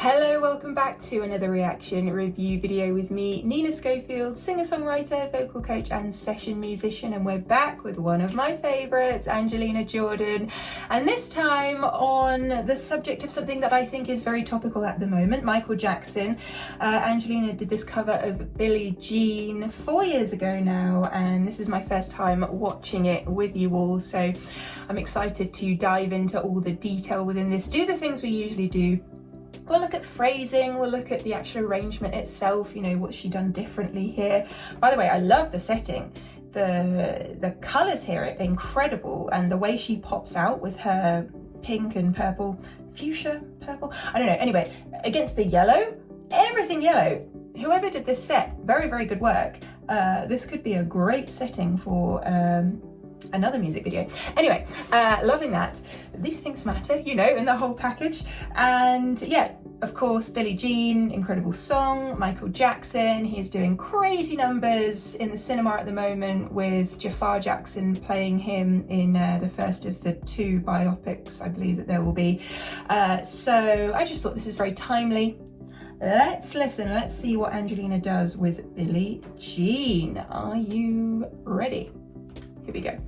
Hello, welcome back to another reaction review video with me, Nina Schofield, singer-songwriter, vocal coach and session musician, and we're back with one of my favourites, Angelina Jordan, and this time on the subject of something that I think is very topical at the moment, Michael Jackson. Angelina did this cover of Billie Jean 4 years ago now, and this is my first time watching it with you all, so I'm excited to dive into all the detail within this, do the things we usually do. We'll look at phrasing, we'll look at the actual arrangement itself, you know, what's she done differently here. By the way, I love the setting. The colours here are incredible, and the way she pops out with her pink and purple, fuchsia, purple, I don't know. Anyway, against the yellow, everything yellow. Whoever did this set, very, very good work. This could be a great setting for another music video. Anyway, loving that. These things matter, you know, in the whole package. And yeah, of course, Billie Jean, incredible song. Michael Jackson, he is doing crazy numbers in the cinema at the moment with Jafar Jackson playing him in the first of the 2 biopics, I believe that there will be. So I just thought this is very timely. Let's listen, let's see what Angelina does with Billie Jean. Are you ready? Here we go.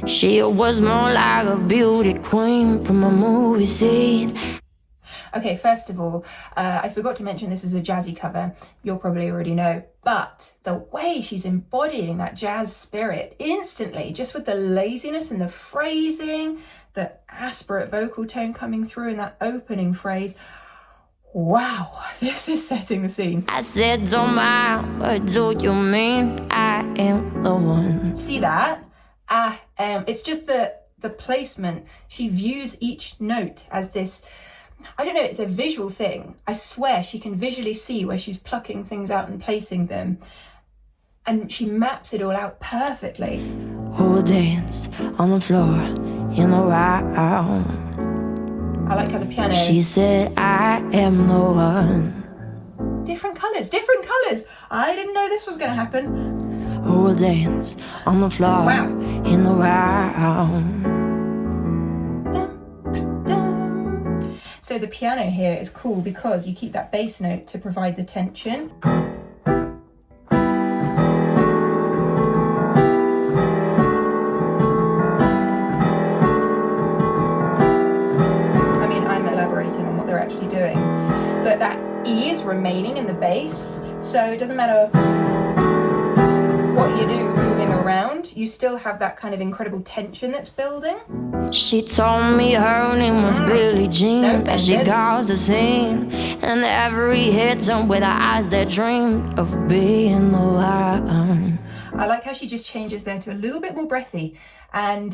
She was more like a beauty queen from a movie scene. Okay, first of all, I forgot to mention this is a jazzy cover. You'll probably already know, but the way she's embodying that jazz spirit instantly, just with the laziness and the phrasing, the aspirate vocal tone coming through in that opening phrase. Wow, this is setting the scene. I said, don't mind, what do you mean? I am the one. See that? It's just the placement. She views each note as this, I don't know, it's a visual thing. I swear she can visually see where she's plucking things out and placing them. And she maps it all out perfectly. Who will dance on the floor in a round? I like how the piano... She said, I am the one. Different colours, different colours. I didn't know this was going to happen. Who will dance on the floor in the round? So the piano here is cool because you keep that bass note to provide the tension. On what they're actually doing, but that E is remaining in the bass, so it doesn't matter what you do moving around, you still have that kind of incredible tension that's building. She told me her name was Billie Jean, that she caused a scene, and every hit turned with her eyes that dreamed of being the one. I like how she just changes there to a little bit more breathy, and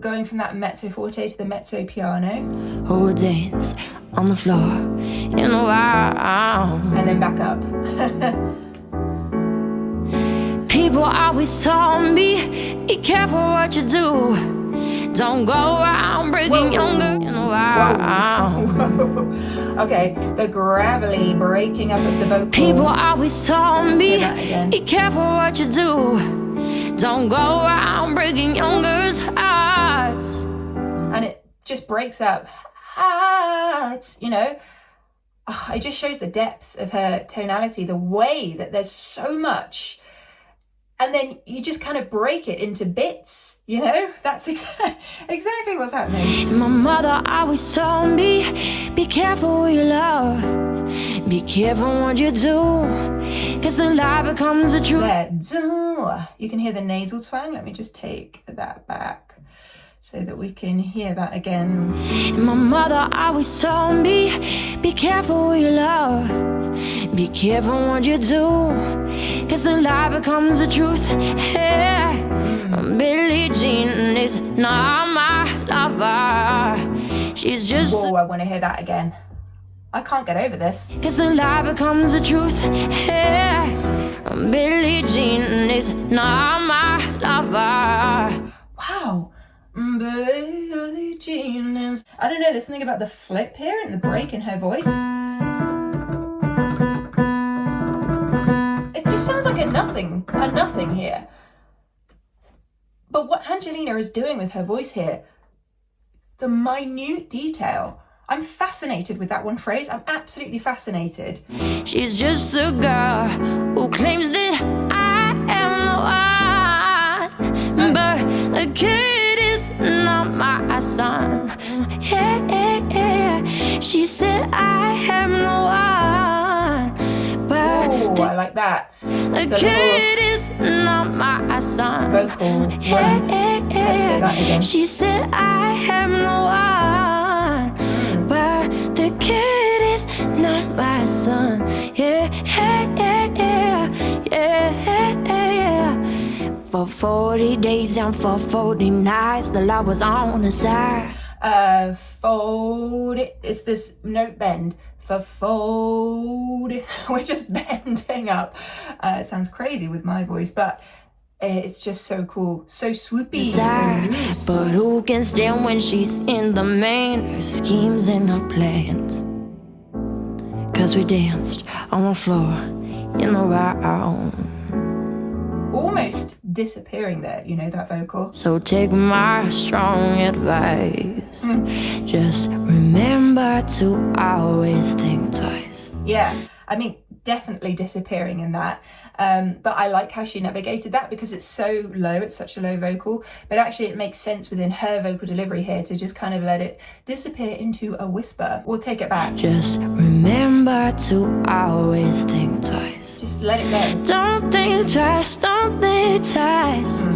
going from that mezzo forte to the mezzo piano. Who would dance on the floor in a round? And then back up. People always told me, be careful what you do. Don't go around breaking younger in a round. Okay, the gravelly breaking up of the vocal. People always told me, be careful what you do. Don't go around breaking younger's hearts. And it just breaks up hearts, you know. Oh, it just shows the depth of her tonality, the way that there's so much. And then you just kind of break it into bits, you know? That's exactly what's happening. My mother always told me, be careful who you love. Be careful what you do, cause the lie becomes the truth. There, do. You can hear the nasal twang. Let me just take that back so that we can hear that again. My mother always told me, be careful who you love. Be careful what you do, cause the lie becomes the truth. Yeah. Billie Jean is not my lover. She's just... Whoa, I want to hear that again. I can't get over this. Cause the lie becomes the truth. Yeah. Billie Jean is not my lover. Wow. Billie Jean is... I don't know, there's something about the flip here and the break in her voice. It just sounds sounds like a nothing here. But what Angelina is doing with her voice here, the minute detail, I'm fascinated with that one phrase. I'm absolutely fascinated. She's just a girl who claims that I am the one, but the kid is not my son. Yeah. She said I am the one, but I like that. The kid is not my son. Vocal. Let's hear that again. She said I am the one, but the kid is not my son. Yeah. For 40 days and for 40 nights, the law was on the side. Fold. It's this note bend. For fold. We're just bending up. It sounds crazy with my voice, but it's just so cool. So swoopy. So loose. But who can stand when she's in the main? Her schemes and her plans. Cause we danced on the floor in the round. Almost disappearing there, you know, that vocal. So take my strong advice. Just remember to always think twice. Yeah, I mean, definitely disappearing in that. But I like how she navigated that because it's so low, it's such a low vocal, but actually it makes sense within her vocal delivery here to just kind of let it disappear into a whisper. We'll take it back. Just remember to always think twice. Just let it go. Don't think twice, don't think twice.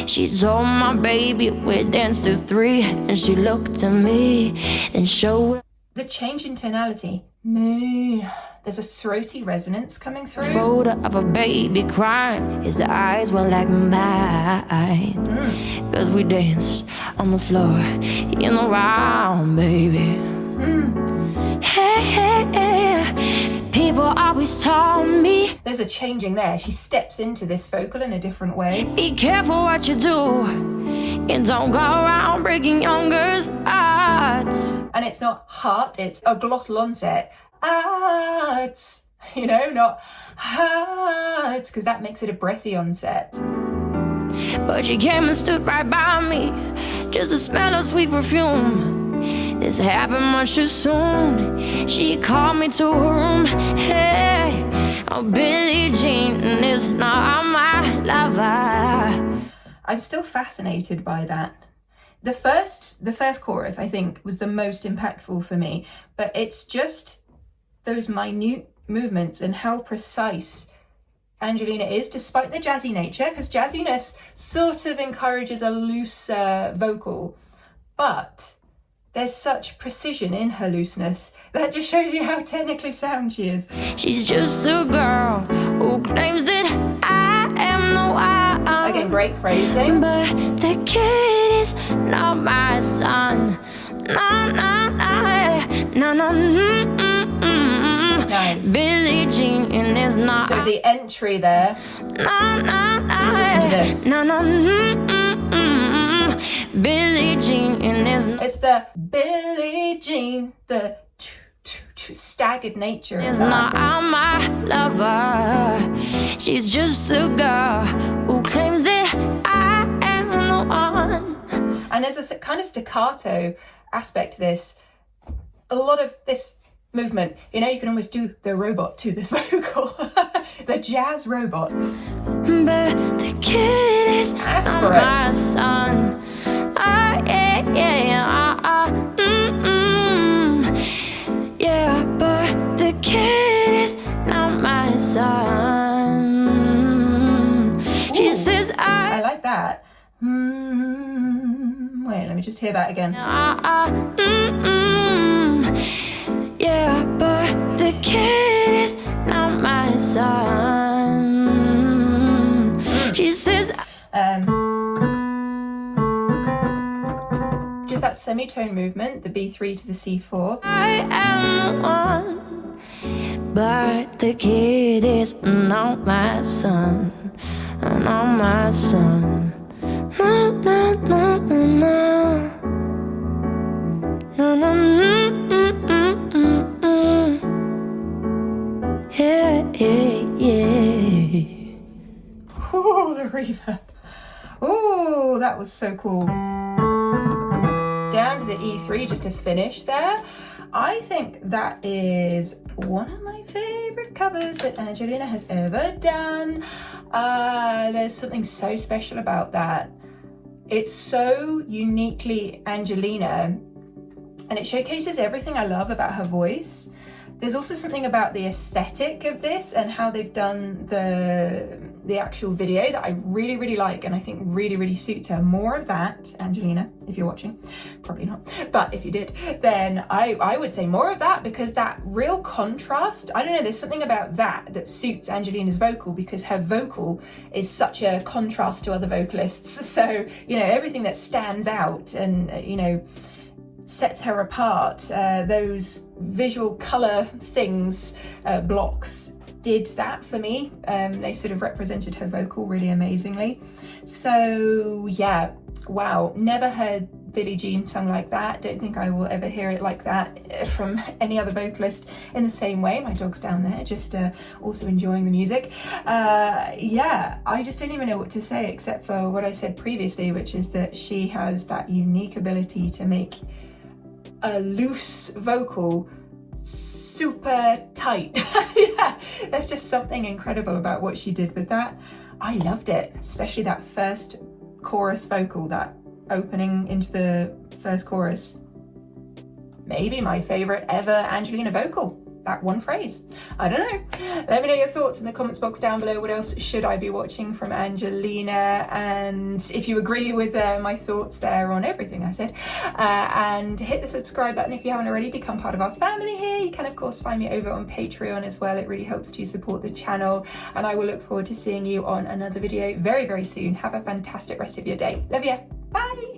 She told my baby we danced to 3, and she looked at me and showed the change in tonality. Moo. There's a throaty resonance coming through. Photo of a baby crying. His eyes were like mine. Cause we danced on the floor in the round, baby. Hey. People always told me there's a changing there. She steps into this vocal in a different way. Be careful what you do, and don't go around breaking young girls' hearts. And it's not heart, it's a glottal onset. Hearts, you know, not hearts, because that makes it a breathy onset. But she came and stood right by me, just to smell her sweet perfume. This happened much too soon. She called me to her room. Hey, oh, Billie Jean is not my lover. I'm still fascinated by that. The first chorus, I think, was the most impactful for me, but it's just those minute movements and how precise Angelina is, despite the jazzy nature, because jazziness sort of encourages a loose vocal, but there's such precision in her looseness that just shows you how technically sound she is. She's just a girl who claims that I am the one. Again, great phrasing. But the kid is not my son. No. Nice. Billie Jean is not. So the entry there. Just listen to this. Billie Jean is. It's the Billie Jean, the staggered nature. Is not my lover. She's just a girl who claims that I am the one. And there's a kind of staccato aspect to this. A lot of this movement, you know, you can almost do the robot to this vocal. The jazz robot. But the kid is aspirate. Not my son. Yeah, but the kid is not my son. Ooh, she says I like that. Wait, let me just hear that again. Yeah, but the kid is not my son. She says just that semitone movement, the B3 to the C4. I am the one, but the kid is not my son. Not my son. No. Yeah. Oh, the reverb. Oh, that was so cool. Down to the E3 just to finish there. I think that is one of my favorite covers that Angelina has ever done. There's something so special about that. It's so uniquely Angelina, and it showcases everything I love about her voice. There's also something about the aesthetic of this and how they've done the actual video that I really, really like, and I think really, really suits her. More of that, Angelina, if you're watching. Probably not, but if you did, then I would say more of that, because that real contrast, I don't know, there's something about that suits Angelina's vocal, because her vocal is such a contrast to other vocalists. So, you know, everything that stands out and, you know, sets her apart, those visual color things, blocks, did that for me. They sort of represented her vocal really amazingly. So yeah, wow, never heard Billie Jean sung like that. Don't think I will ever hear it like that from any other vocalist in the same way. My dog's down there just also enjoying the music. Yeah, I just don't even know what to say except for what I said previously, which is that she has that unique ability to make a loose vocal super tight. Yeah, there's just something incredible about what she did with that. I loved it, especially that first chorus vocal, that opening into the first chorus. Maybe my favorite ever Angelina vocal, that one phrase. I don't know. Let me know your thoughts in the comments box down below. What else should I be watching from Angelina? And if you agree with my thoughts there on everything I said, and hit the subscribe button if you haven't already. Become part of our family here. You can of course find me over on Patreon as well. It really helps to support the channel, and I will look forward to seeing you on another video very, very soon. Have a fantastic rest of your day. Love ya. Bye.